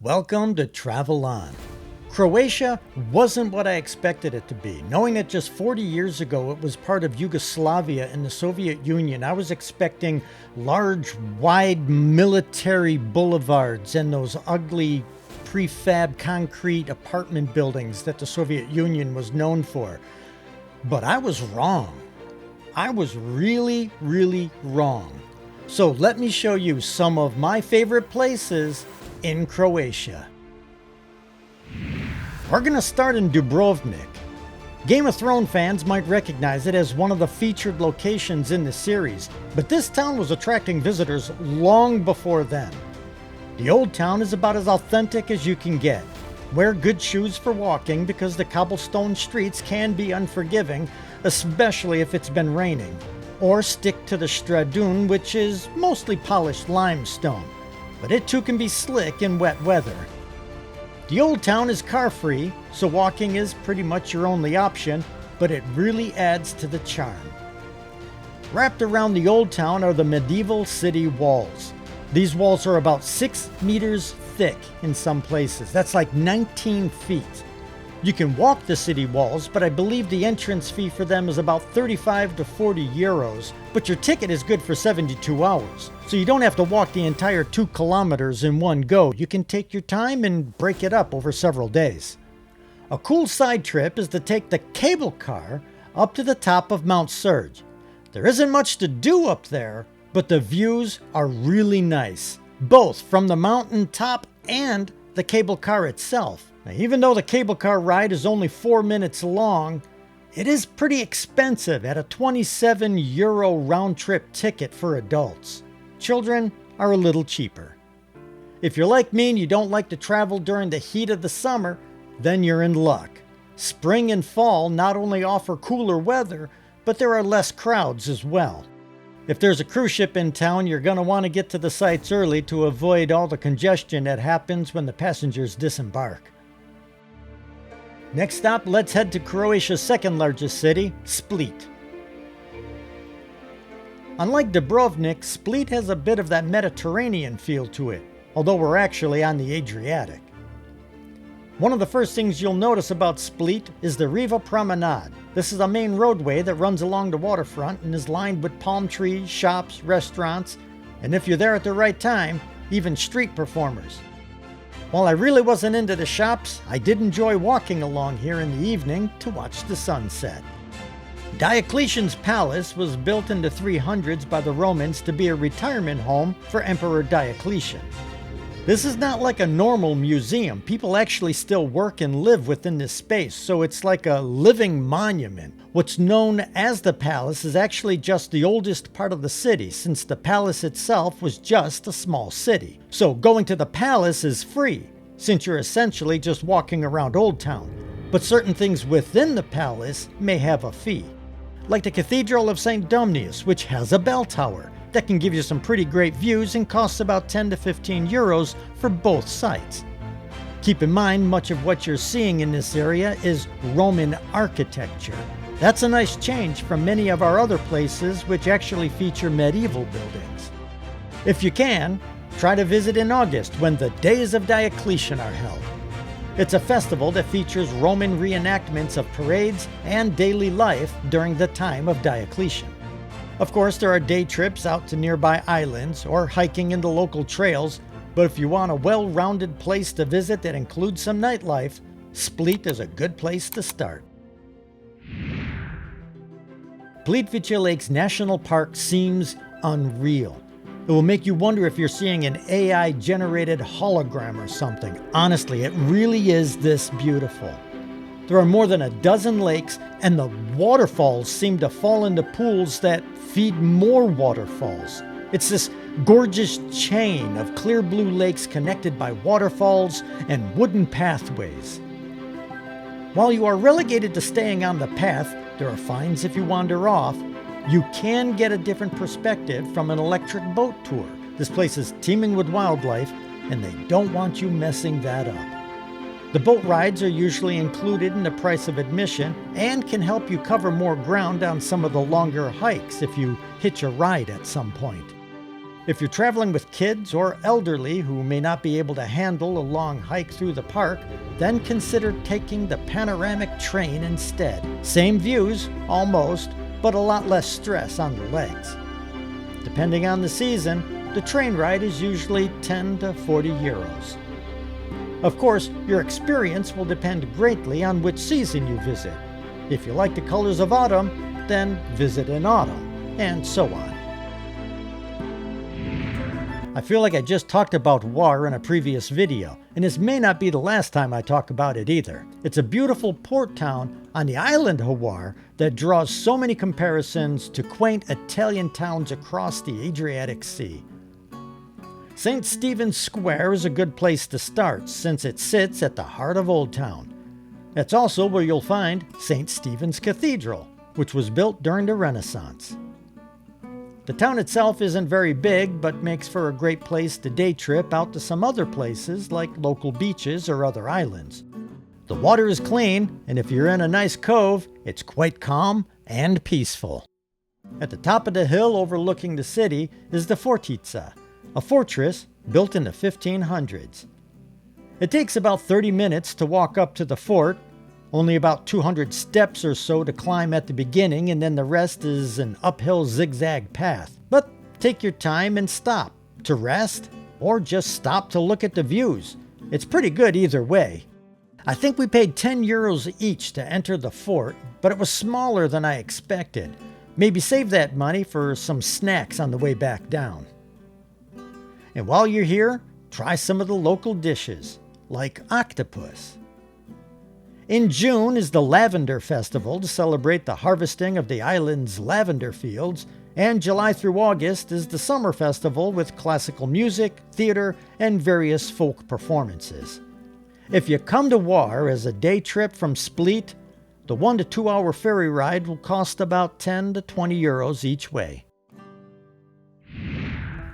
Welcome to Travel On. Croatia wasn't what I expected it to be. Knowing that just 40 years ago it was part of Yugoslavia in the Soviet Union, I was expecting large, wide military boulevards and those ugly prefab concrete apartment buildings that the Soviet Union was known for. But I was wrong. I was really, really wrong. So let me show you some of my favorite places in Croatia. We're going to start in Dubrovnik. Game of Thrones fans might recognize it as one of the featured locations in the series, but this town was attracting visitors long before then. The old town is about as authentic as you can get. Wear good shoes for walking because the cobblestone streets can be unforgiving, especially if it's been raining. Or stick to the stradun, which is mostly polished limestone, but it too can be slick in wet weather. The old town is car-free, so walking is pretty much your only option, but it really adds to the charm. Wrapped around the old town are the medieval city walls. These walls are about 6 meters thick in some places. That's like 19 feet. You can walk the city walls, but I believe the entrance fee for them is about 35 to 40 euros, but your ticket is good for 72 hours. So you don't have to walk the entire 2 kilometers in one go. You can take your time and break it up over several days. A cool side trip is to take the cable car up to the top of Mount Surge. There isn't much to do up there, but the views are really nice, both from the mountain top and the cable car itself. Now, even though the cable car ride is only 4 minutes long, it is pretty expensive at a 27 euro round-trip ticket for adults. Children are a little cheaper. If you're like me and you don't like to travel during the heat of the summer, then you're in luck. Spring and fall not only offer cooler weather, but there are less crowds as well. If there's a cruise ship in town, you're going to want to get to the sites early to avoid all the congestion that happens when the passengers disembark. Next stop, let's head to Croatia's second largest city, Split. Unlike Dubrovnik, Split has a bit of that Mediterranean feel to it, although we're actually on the Adriatic. One of the first things you'll notice about Split is the Riva Promenade. This is a main roadway that runs along the waterfront and is lined with palm trees, shops, restaurants, and if you're there at the right time, even street performers. While I really wasn't into the shops, I did enjoy walking along here in the evening to watch the sunset. Diocletian's palace was built in the 300s by the Romans to be a retirement home for Emperor Diocletian. This is not like a normal museum. People actually still work and live within this space, so it's like a living monument. What's known as the palace is actually just the oldest part of the city, since the palace itself was just a small city. So going to the palace is free, since you're essentially just walking around Old Town. But certain things within the palace may have a fee. Like the Cathedral of St. Domnius, which has a bell tower that can give you some pretty great views and costs about 10 to 15 euros for both sites. Keep in mind, much of what you're seeing in this area is Roman architecture. That's a nice change from many of our other places which actually feature medieval buildings. If you can, try to visit in August when the Days of Diocletian are held. It's a festival that features Roman reenactments of parades and daily life during the time of Diocletian. Of course, there are day trips out to nearby islands or hiking in the local trails, but if you want a well-rounded place to visit that includes some nightlife, Split is a good place to start. Plitvice Lakes National Park seems unreal. It will make you wonder if you're seeing an AI-generated hologram or something. Honestly, it really is this beautiful. There are more than a dozen lakes, and the waterfalls seem to fall into pools that feed more waterfalls. It's this gorgeous chain of clear blue lakes connected by waterfalls and wooden pathways. While you are relegated to staying on the path, there are fines if you wander off. You can get a different perspective from an electric boat tour. This place is teeming with wildlife, and they don't want you messing that up. The boat rides are usually included in the price of admission and can help you cover more ground on some of the longer hikes if you hitch a ride at some point. If you're traveling with kids or elderly who may not be able to handle a long hike through the park, then consider taking the panoramic train instead. Same views, almost, but a lot less stress on the legs. Depending on the season, the train ride is usually 10 to 40 euros. Of course, your experience will depend greatly on which season you visit. If you like the colors of autumn, then visit in autumn, and so on. I feel like I just talked about Hvar in a previous video, and this may not be the last time I talk about it either. It's a beautiful port town on the island Hvar that draws so many comparisons to quaint Italian towns across the Adriatic Sea. St. Stephen's Square is a good place to start since it sits at the heart of Old Town. That's also where you'll find St. Stephen's Cathedral, which was built during the Renaissance. The town itself isn't very big, but makes for a great place to day trip out to some other places like local beaches or other islands. The water is clean, and if you're in a nice cove, it's quite calm and peaceful. At the top of the hill overlooking the city is the Fortizza, a fortress built in the 1500s. It takes about 30 minutes to walk up to the fort, only about 200 steps or so to climb at the beginning, and then the rest is an uphill zigzag path. But take your time and stop to rest, or just stop to look at the views. It's pretty good either way. I think we paid 10 euros each to enter the fort, but it was smaller than I expected. Maybe save that money for some snacks on the way back down. And while you're here, try some of the local dishes, like octopus. In June is the Lavender Festival to celebrate the harvesting of the island's lavender fields, and July through August is the Summer Festival with classical music, theater, and various folk performances. If you come to Hvar as a day trip from Split, the 1 to 2 hour ferry ride will cost about 10 to 20 euros each way.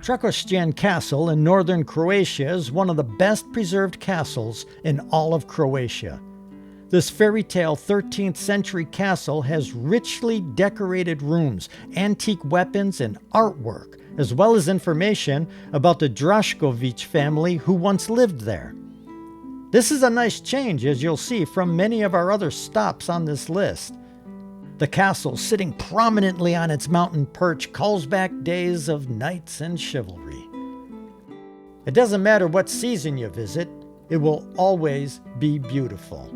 Trakoscan Castle in northern Croatia is one of the best preserved castles in all of Croatia. This fairy tale 13th century castle has richly decorated rooms, antique weapons, and artwork, as well as information about the Drašković family who once lived there. This is a nice change, as you'll see from many of our other stops on this list. The castle, sitting prominently on its mountain perch, calls back days of knights and chivalry. It doesn't matter what season you visit, it will always be beautiful.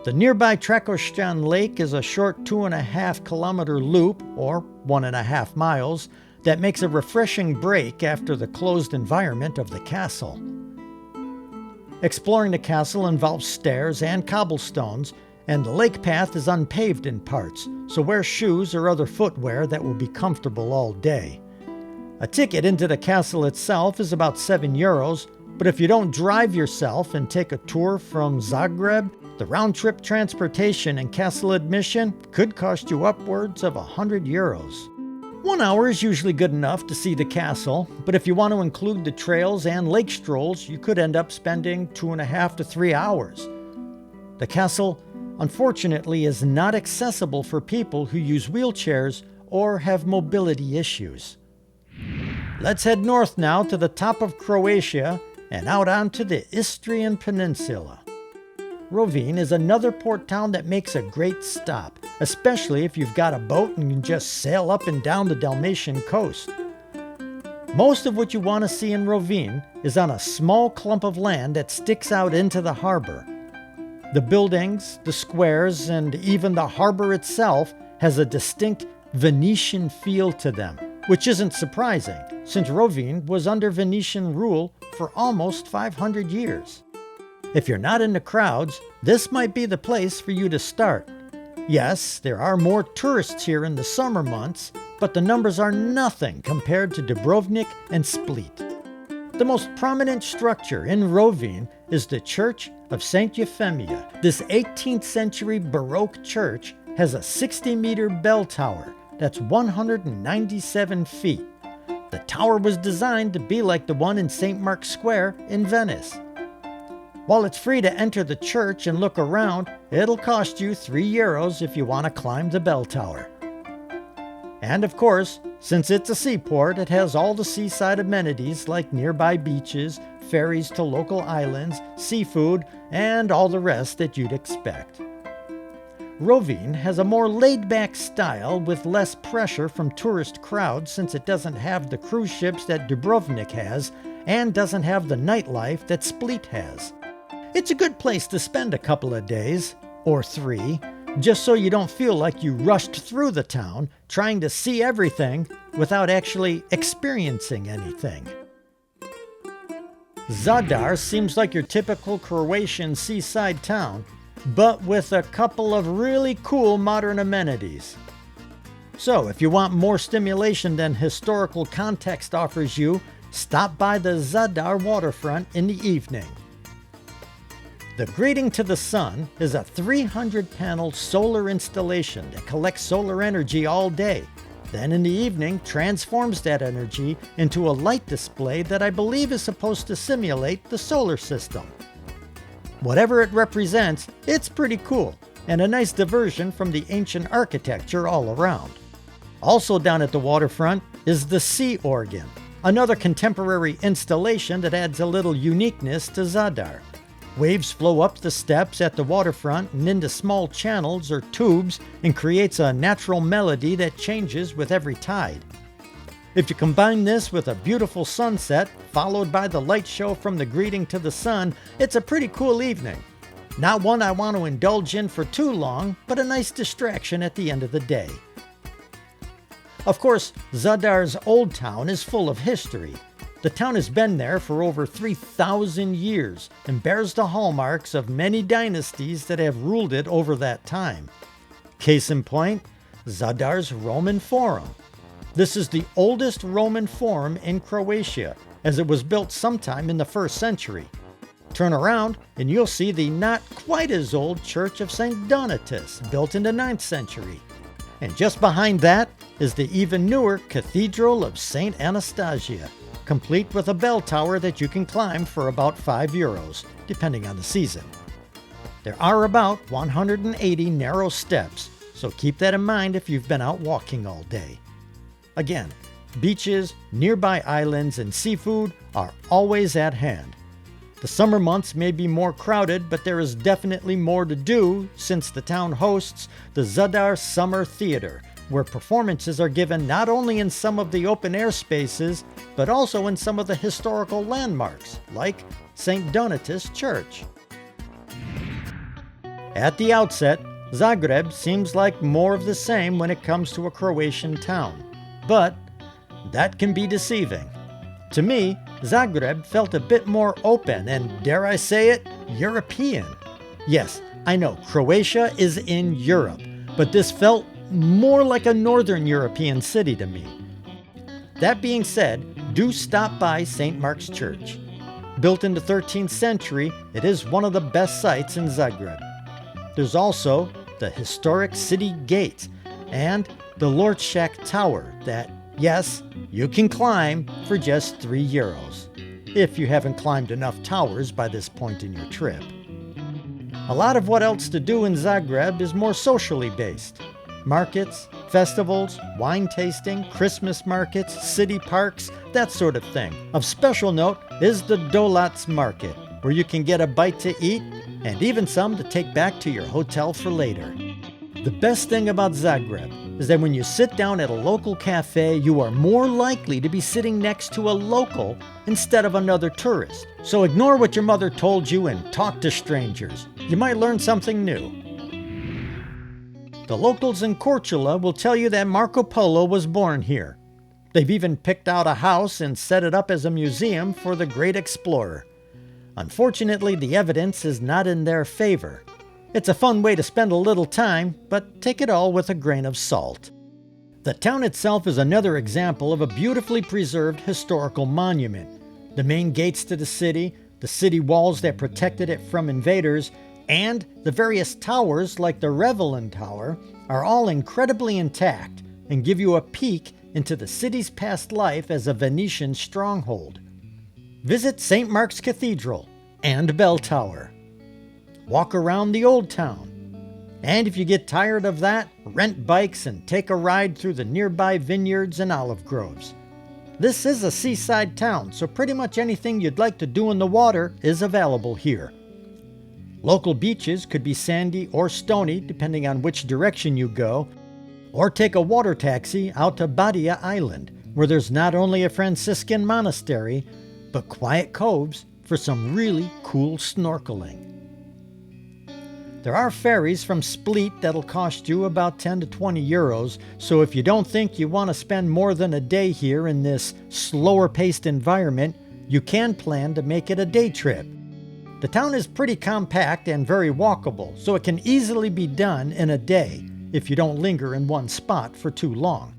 The nearby Trakoscan Lake is a short 2.5 kilometer loop, or 1.5 miles, that makes a refreshing break after the closed environment of the castle. Exploring the castle involves stairs and cobblestones, and the lake path is unpaved in parts, so wear shoes or other footwear that will be comfortable all day. A ticket into the castle itself is about 7 euros, but if you don't drive yourself and take a tour from Zagreb, the round-trip transportation and castle admission could cost you upwards of 100 euros. 1 hour is usually good enough to see the castle, but if you want to include the trails and lake strolls, you could end up spending 2.5 to 3 hours. The castle, unfortunately, is not accessible for people who use wheelchairs or have mobility issues. Let's head north now to the top of Croatia and out onto the Istrian Peninsula. Rovinj is another port town that makes a great stop, especially if you've got a boat and can just sail up and down the Dalmatian coast. Most of what you want to see in Rovinj is on a small clump of land that sticks out into the harbor. The buildings, the squares, and even the harbor itself has a distinct Venetian feel to them, which isn't surprising, since Rovinj was under Venetian rule for almost 500 years. If you're not into crowds, this might be the place for you to start. Yes, there are more tourists here in the summer months, but the numbers are nothing compared to Dubrovnik and Split. The most prominent structure in Rovinj is the Church of St. Euphemia. This 18th century Baroque church has a 60-meter bell tower that's 197 feet. The tower was designed to be like the one in St. Mark's Square in Venice. While it's free to enter the church and look around, it'll cost you 3 euros if you want to climb the bell tower. And of course, Since it's a seaport, it has all the seaside amenities like nearby beaches, ferries to local islands, seafood, and all the rest that you'd expect. Rovinj has a more laid-back style with less pressure from tourist crowds since it doesn't have the cruise ships that Dubrovnik has and doesn't have the nightlife that Split has. It's a good place to spend a couple of days, or 3, just so you don't feel like you rushed through the town trying to see everything without actually experiencing anything. Zadar seems like your typical Croatian seaside town, but with a couple of really cool modern amenities. So if you want more stimulation than historical context offers you, stop by the Zadar waterfront in the evening. The Greeting to the Sun is a 300-panel solar installation that collects solar energy all day, then in the evening transforms that energy into a light display that I believe is supposed to simulate the solar system. Whatever it represents, it's pretty cool, and a nice diversion from the ancient architecture all around. Also down at the waterfront is the Sea Organ, another contemporary installation that adds a little uniqueness to Zadar. Waves flow up the steps at the waterfront and into small channels or tubes and creates a natural melody that changes with every tide. If you combine this with a beautiful sunset, followed by the light show from the Greeting to the Sun, it's a pretty cool evening. Not one I want to indulge in for too long, but a nice distraction at the end of the day. Of course, Zadar's old town is full of history. The town has been there for over 3,000 years and bears the hallmarks of many dynasties that have ruled it over that time. Case in point, Zadar's Roman Forum. This is the oldest Roman forum in Croatia, as it was built sometime in the 1st century. Turn around and you'll see the not quite as old Church of St. Donatus, built in the 9th century. And just behind that is the even newer Cathedral of St. Anastasia, complete with a bell tower that you can climb for about €5, depending on the season. There are about 180 narrow steps, so keep that in mind if you've been out walking all day. Again, beaches, nearby islands, and seafood are always at hand. The summer months may be more crowded, but there is definitely more to do since the town hosts the Zadar Summer Theater, where performances are given not only in some of the open-air spaces, but also in some of the historical landmarks, like St. Donatus Church. At the outset, Zagreb seems like more of the same when it comes to a Croatian town, but that can be deceiving. To me, Zagreb felt a bit more open and, dare I say it, European. Yes, I know Croatia is in Europe, but this felt more like a Northern European city to me. That being said, do stop by St. Mark's Church. Built in the 13th century, it is one of the best sites in Zagreb. There's also the historic city gate and the Lortschak Tower that, yes, you can climb for just €3, if you haven't climbed enough towers by this point in your trip. A lot of what else to do in Zagreb is more socially based. Markets, festivals, wine tasting, Christmas markets, city parks, that sort of thing. Of special note is the Dolac Market, where you can get a bite to eat and even some to take back to your hotel for later. The best thing about Zagreb is that when you sit down at a local cafe, you are more likely to be sitting next to a local instead of another tourist. So ignore what your mother told you and talk to strangers. You might learn something new. The locals in Korcula will tell you that Marco Polo was born here. They've even picked out a house and set it up as a museum for the great explorer. Unfortunately, the evidence is not in their favor. It's a fun way to spend a little time, but take it all with a grain of salt. The town itself is another example of a beautifully preserved historical monument. The main gates to the city walls that protected it from invaders, and the various towers like the Revelin Tower are all incredibly intact and give you a peek into the city's past life as a Venetian stronghold. Visit St. Mark's Cathedral and Bell Tower. Walk around the Old Town And if you get tired of that, rent bikes and take a ride through the nearby vineyards and olive groves. This is a seaside town, so pretty much anything you'd like to do in the water is available here. Local beaches could be sandy or stony depending on which direction you go, or take a water taxi out to Opatija Island, where there's not only a Franciscan monastery, but quiet coves for some really cool snorkeling. There are ferries from Split that'll cost you about 10 to 20 euros, so if you don't think you want to spend more than a day here in this slower-paced environment, you can plan to make it a day trip. The town is pretty compact and very walkable, so it can easily be done in a day if you don't linger in one spot for too long.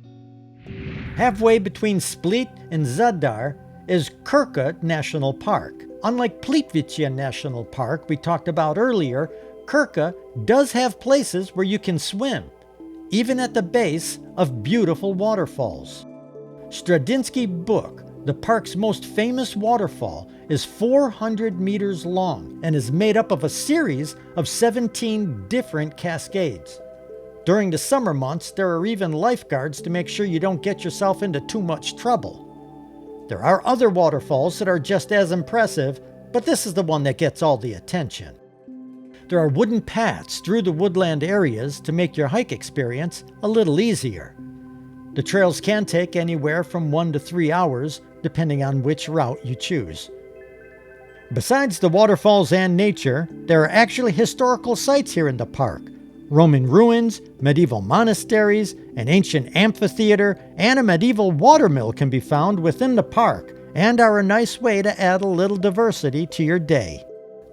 Halfway between Split and Zadar is Krka National Park. Unlike Plitvice National Park we talked about earlier, Krka does have places where you can swim, even at the base of beautiful waterfalls. Stradinsky Buk, the park's most famous waterfall, is 400 meters long and is made up of a series of 17 different cascades. During the summer months, there are even lifeguards to make sure you don't get yourself into too much trouble. There are other waterfalls that are just as impressive, but this is the one that gets all the attention. There are wooden paths through the woodland areas to make your hike experience a little easier. The trails can take anywhere from 1 to 3 hours, depending on which route you choose. Besides the waterfalls and nature, there are actually historical sites here in the park. Roman ruins, medieval monasteries, an ancient amphitheater, and a medieval watermill can be found within the park and are a nice way to add a little diversity to your day.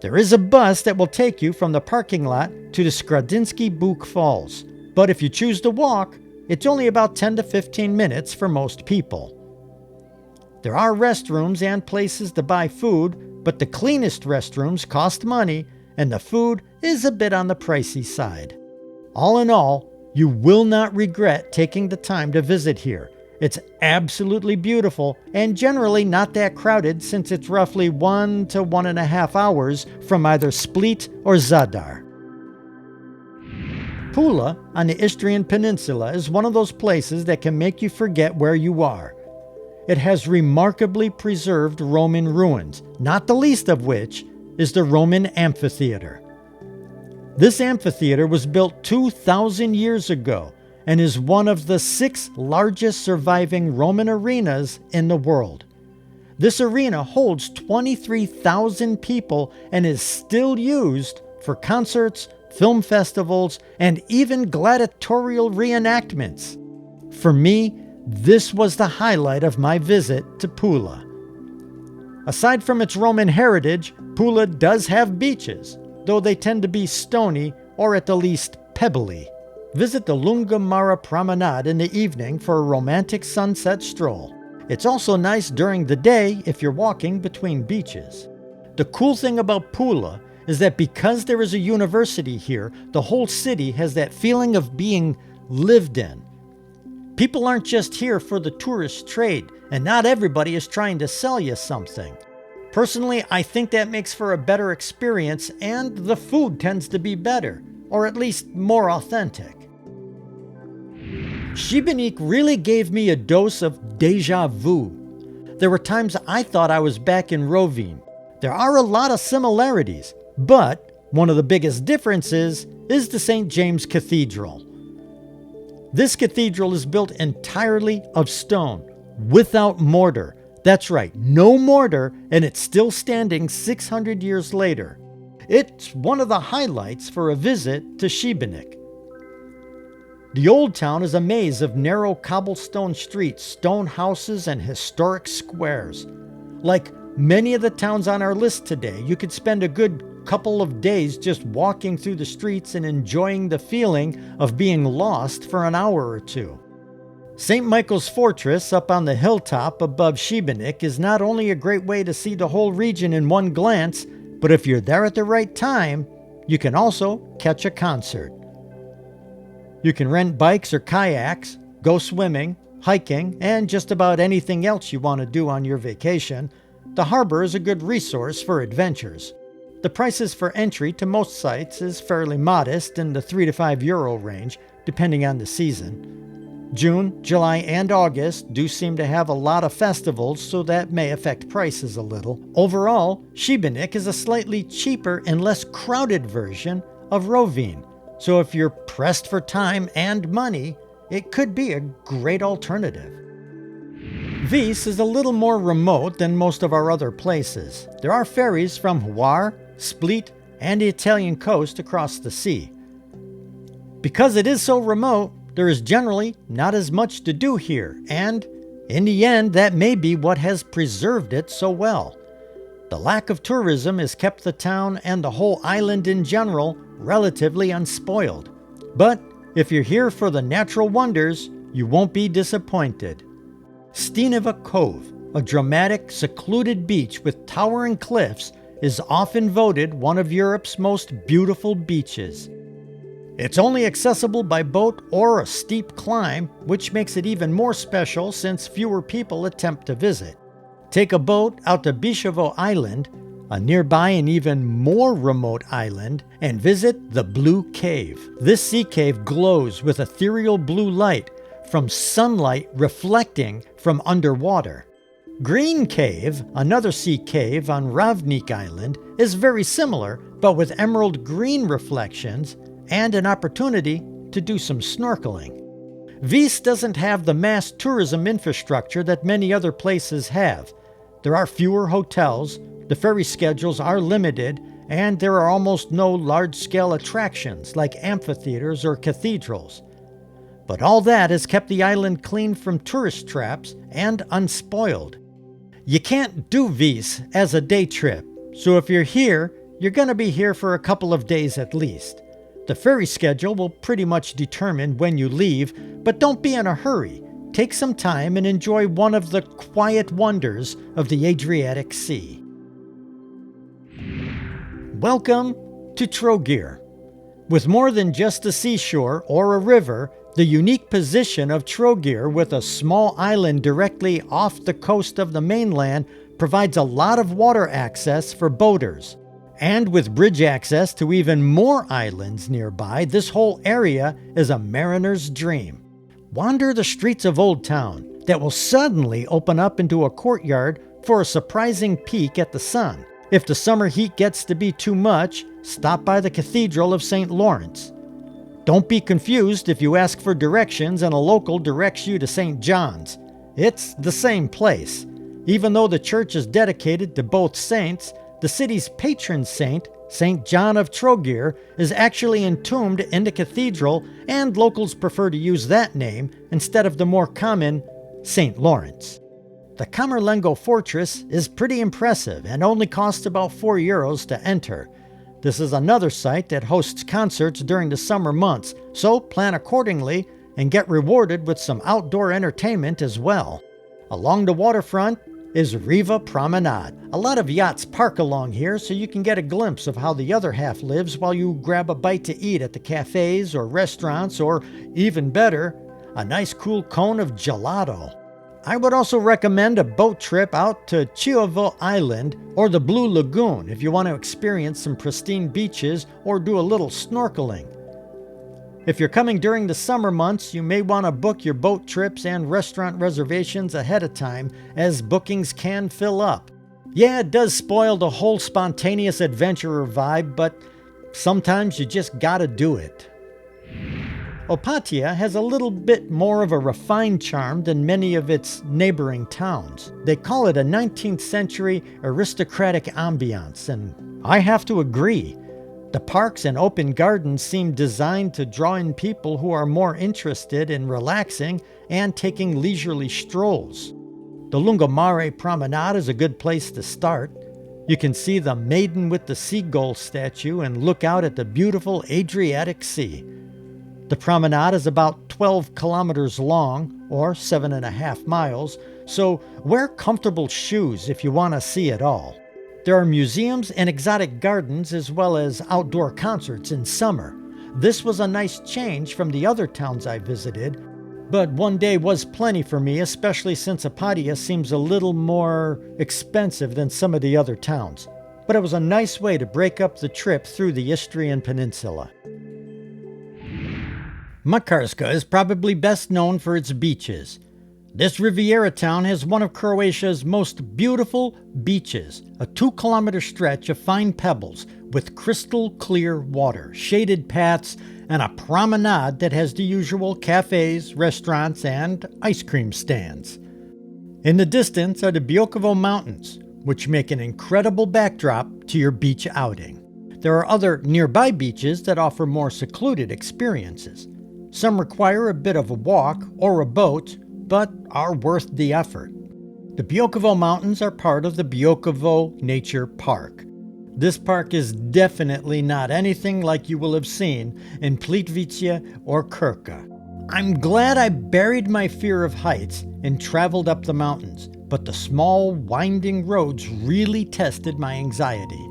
There is a bus that will take you from the parking lot to the Stradinsky Buk Falls, but if you choose to walk, it's only about 10 to 15 minutes for most people. There are restrooms and places to buy food, but the cleanest restrooms cost money and the food is a bit on the pricey side. All in all, you will not regret taking the time to visit here. It's absolutely beautiful and generally not that crowded since it's roughly 1 to 1.5 hours from either Split or Zadar. Pula on the Istrian Peninsula is one of those places that can make you forget where you are. It has remarkably preserved Roman ruins, not the least of which is the Roman amphitheater. This amphitheater was built 2,000 years ago and is one of the 6 largest surviving Roman arenas in the world. This arena holds 23,000 people and is still used for concerts, film festivals, and even gladiatorial reenactments. For me, this was the highlight of my visit to Pula. Aside from its Roman heritage, Pula does have beaches, though they tend to be stony or at the least pebbly. Visit the Lungomara Promenade in the evening for a romantic sunset stroll. It's also nice during the day if you're walking between beaches. The cool thing about Pula is that because there is a university here, the whole city has that feeling of being lived in. People aren't just here for the tourist trade, and not everybody is trying to sell you something. Personally, I think that makes for a better experience, and the food tends to be better, or at least more authentic. Sibenik really gave me a dose of deja vu. There were times I thought I was back in Rovinj. There are a lot of similarities, but one of the biggest differences is the St. James Cathedral. This cathedral is built entirely of stone, without mortar. That's right, no mortar, and it's still standing 600 years later. It's one of the highlights for a visit to Sibenik. The old town is a maze of narrow cobblestone streets, stone houses, and historic squares. Like many of the towns on our list today, you could spend a good couple of days just walking through the streets and enjoying the feeling of being lost for an hour or two. St. Michael's Fortress up on the hilltop above Sibenik is not only a great way to see the whole region in one glance, but if you're there at the right time, you can also catch a concert. You can rent bikes or kayaks, go swimming, hiking, and just about anything else you want to do on your vacation. The harbor is a good resource for adventures. The prices for entry to most sites is fairly modest in the €3 to €5 range, depending on the season. June, July, and August do seem to have a lot of festivals, so that may affect prices a little. Overall, Sibenik is a slightly cheaper and less crowded version of Rovinj, so if you're pressed for time and money, it could be a great alternative. Vis is a little more remote than most of our other places. There are ferries from Hvar, Split, and the Italian coast across the sea. Because it is so remote, there is generally not as much to do here, and in the end, that may be what has preserved it so well. The lack of tourism has kept the town and the whole island in general relatively unspoiled. But if you're here for the natural wonders, you won't be disappointed. Steneva Cove, a dramatic, secluded beach with towering cliffs, is often voted one of Europe's most beautiful beaches. It's only accessible by boat or a steep climb, which makes it even more special since fewer people attempt to visit. Take a boat out to Bishevo Island, a nearby and even more remote island, and visit the Blue Cave. This sea cave glows with ethereal blue light from sunlight reflecting from underwater. Green Cave, another sea cave on Ravnik Island, is very similar, but with emerald green reflections and an opportunity to do some snorkeling. Vis doesn't have the mass tourism infrastructure that many other places have. There are fewer hotels, the ferry schedules are limited, and there are almost no large-scale attractions like amphitheaters or cathedrals. But all that has kept the island clean from tourist traps and unspoiled. You can't do Vis as a day trip, so if you're here, you're going to be here for a couple of days at least. The ferry schedule will pretty much determine when you leave, but don't be in a hurry. Take some time and enjoy one of the quiet wonders of the Adriatic Sea. Welcome to Trogir. With more than just a seashore or a river, the unique position of Trogir with a small island directly off the coast of the mainland provides a lot of water access for boaters. And with bridge access to even more islands nearby, this whole area is a mariner's dream. Wander the streets of Old Town that will suddenly open up into a courtyard for a surprising peek at the sun. If the summer heat gets to be too much, stop by the Cathedral of St. Lawrence. Don't be confused if you ask for directions and a local directs you to St. John's. It's the same place. Even though the church is dedicated to both saints, the city's patron saint, St. John of Trogir, is actually entombed in the cathedral, and locals prefer to use that name instead of the more common St. Lawrence. The Camerlengo Fortress is pretty impressive and only costs about €4 to enter. This is another site that hosts concerts during the summer months, so plan accordingly and get rewarded with some outdoor entertainment as well. Along the waterfront is Riva Promenade. A lot of yachts park along here, so you can get a glimpse of how the other half lives while you grab a bite to eat at the cafes or restaurants, or even better, a nice cool cone of gelato. I would also recommend a boat trip out to Chiovo Island or the Blue Lagoon if you want to experience some pristine beaches or do a little snorkeling. If you're coming during the summer months, you may want to book your boat trips and restaurant reservations ahead of time, as bookings can fill up. Yeah, it does spoil the whole spontaneous adventurer vibe, but sometimes you just gotta do it. Opatija has a little bit more of a refined charm than many of its neighboring towns. They call it a 19th century aristocratic ambiance, and I have to agree. The parks and open gardens seem designed to draw in people who are more interested in relaxing and taking leisurely strolls. The Lungomare Promenade is a good place to start. You can see the maiden with the seagull statue and look out at the beautiful Adriatic Sea. The promenade is about 12 kilometers long, or 7.5 miles, so wear comfortable shoes if you want to see it all. There are museums and exotic gardens as well as outdoor concerts in summer. This was a nice change from the other towns I visited, but one day was plenty for me, especially since Opatija seems a little more expensive than some of the other towns. but it was a nice way to break up the trip through the Istrian Peninsula. Makarska is probably best known for its beaches. This Riviera town has one of Croatia's most beautiful beaches, a 2-kilometer stretch of fine pebbles with crystal clear water, shaded paths, and a promenade that has the usual cafes, restaurants, and ice cream stands. In the distance are the Biokovo Mountains, which make an incredible backdrop to your beach outing. There are other nearby beaches that offer more secluded experiences. Some require a bit of a walk or a boat, but are worth the effort. The Biokovo Mountains are part of the Biokovo Nature Park. This park is definitely not anything like you will have seen in Plitvice or Krka. I'm glad I buried my fear of heights and traveled up the mountains, but the small, winding roads really tested my anxiety.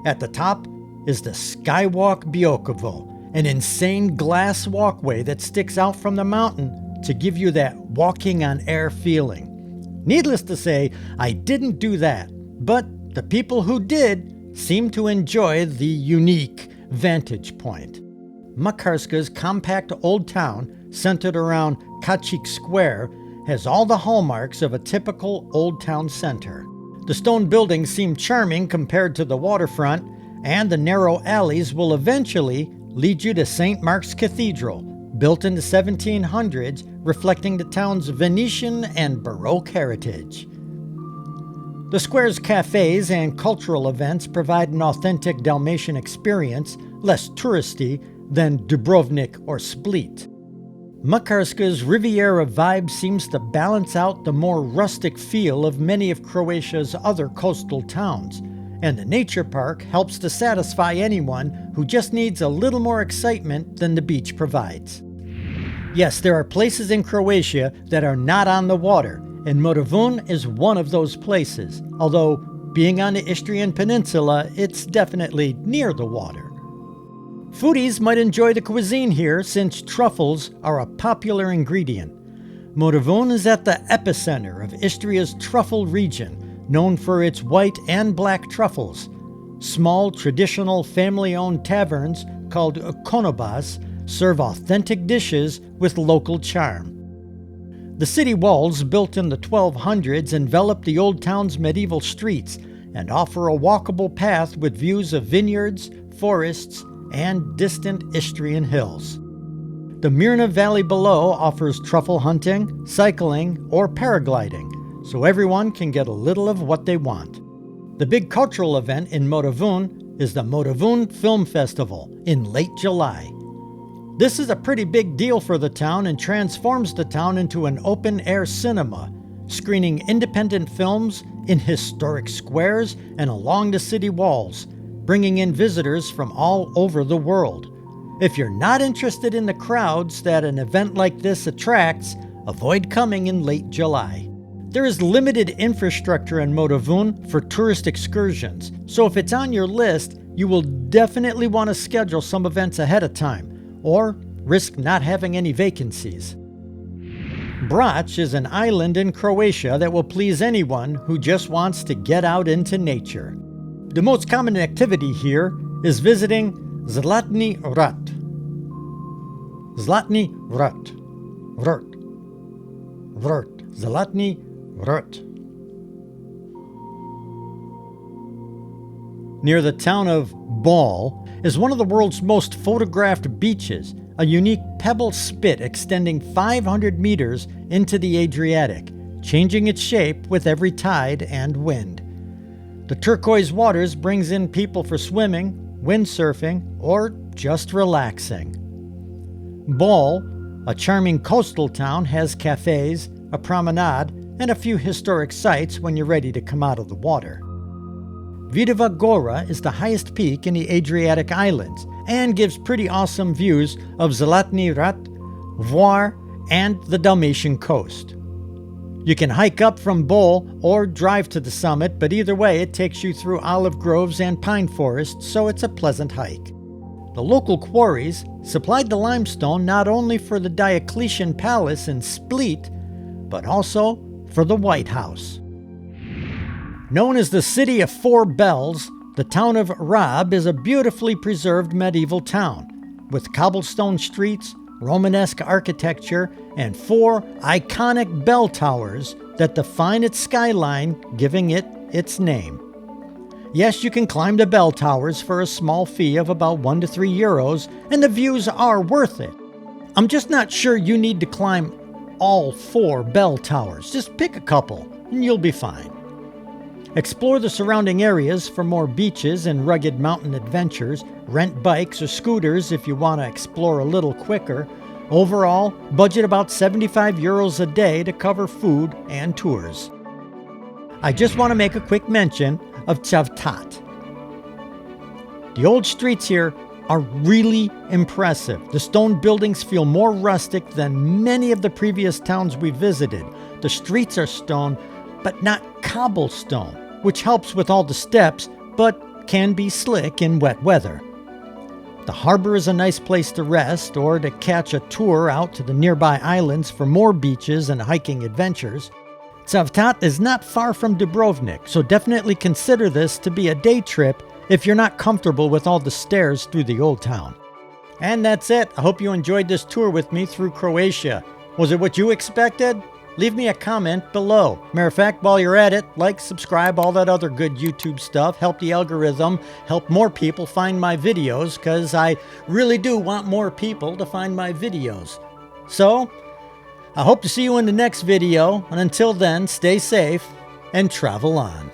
At the top is the Skywalk Biokovo, an insane glass walkway that sticks out from the mountain to give you that walking on air feeling. Needless to say, I didn't do that, but the people who did seemed to enjoy the unique vantage point. Makarska's compact old town, centered around Kachik Square, has all the hallmarks of a typical old town center. The stone buildings seem charming compared to the waterfront, and the narrow alleys will eventually lead you to St. Mark's Cathedral, built in the 1700s, reflecting the town's Venetian and Baroque heritage. The square's cafes and cultural events provide an authentic Dalmatian experience, less touristy than Dubrovnik or Split. Makarska's Riviera vibe seems to balance out the more rustic feel of many of Croatia's other coastal towns, and the nature park helps to satisfy anyone who just needs a little more excitement than the beach provides. Yes, there are places in Croatia that are not on the water, and Motovun is one of those places, although being on the Istrian Peninsula, it's definitely near the water. Foodies might enjoy the cuisine here since truffles are a popular ingredient. Motovun is at the epicenter of Istria's truffle region, known for its white and black truffles. Small, traditional, family-owned taverns called konobas serve authentic dishes with local charm. The city walls, built in the 1200s, envelop the old town's medieval streets and offer a walkable path with views of vineyards, forests, and distant Istrian hills. The Mirna Valley below offers truffle hunting, cycling, or paragliding, so everyone can get a little of what they want. The big cultural event in Motovun is the Motovun Film Festival in late July. This is a pretty big deal for the town and transforms the town into an open-air cinema, screening independent films in historic squares and along the city walls, bringing in visitors from all over the world. If you're not interested in the crowds that an event like this attracts, avoid coming in late July. There is limited infrastructure in Motovun for tourist excursions, so if it's on your list, you will definitely want to schedule some events ahead of time, or risk not having any vacancies. Brac is an island in Croatia that will please anyone who just wants to get out into nature. The most common activity here is visiting Zlatni Rat. Zlatni Rat. Zlatni Rat. Near the town of Bol is one of the world's most photographed beaches, a unique pebble spit extending 500 meters into the Adriatic, changing its shape with every tide and wind. The turquoise waters brings in people for swimming, windsurfing, or just relaxing. Bol, a charming coastal town, has cafes, a promenade, and a few historic sites when you're ready to come out of the water. Vidova Gora is the highest peak in the Adriatic Islands and gives pretty awesome views of Zlatni Rat, Hvar, and the Dalmatian coast. You can hike up from Bol or drive to the summit, but either way it takes you through olive groves and pine forests, so it's a pleasant hike. The local quarries supplied the limestone not only for the Diocletian Palace in Split, but also for the White House. Known as the City of Four Bells, The town of Rab is a beautifully preserved medieval town with cobblestone streets, Romanesque architecture, and 4 iconic bell towers that define its skyline, giving it its name. Yes, you can climb the bell towers for a small fee of about 1 to 3 euros, and the views are worth it. I'm just not sure you need to climb all 4 bell towers. Just pick a couple, and you'll be fine. Explore the surrounding areas for more beaches and rugged mountain adventures. Rent bikes or scooters if you want to explore a little quicker. Overall, budget about 75 euros a day to cover food and tours. I just want to make a quick mention of Cavtat. The old streets here are really impressive. The stone buildings feel more rustic than many of the previous towns we visited. The streets are stone, but not cobblestone, which helps with all the steps, but can be slick in wet weather. The harbor is a nice place to rest or to catch a tour out to the nearby islands for more beaches and hiking adventures. Cavtat is not far from Dubrovnik, so definitely consider this to be a day trip if you're not comfortable with all the stairs through the old town. And that's it. I hope you enjoyed this tour with me through Croatia. Was it what you expected? Leave me a comment below. Matter of fact, while you're at it, like, subscribe, all that other good YouTube stuff. Help the algorithm, help more people find my videos, because I really do want more people to find my videos. So, I hope to see you in the next video, and until then, stay safe and travel on.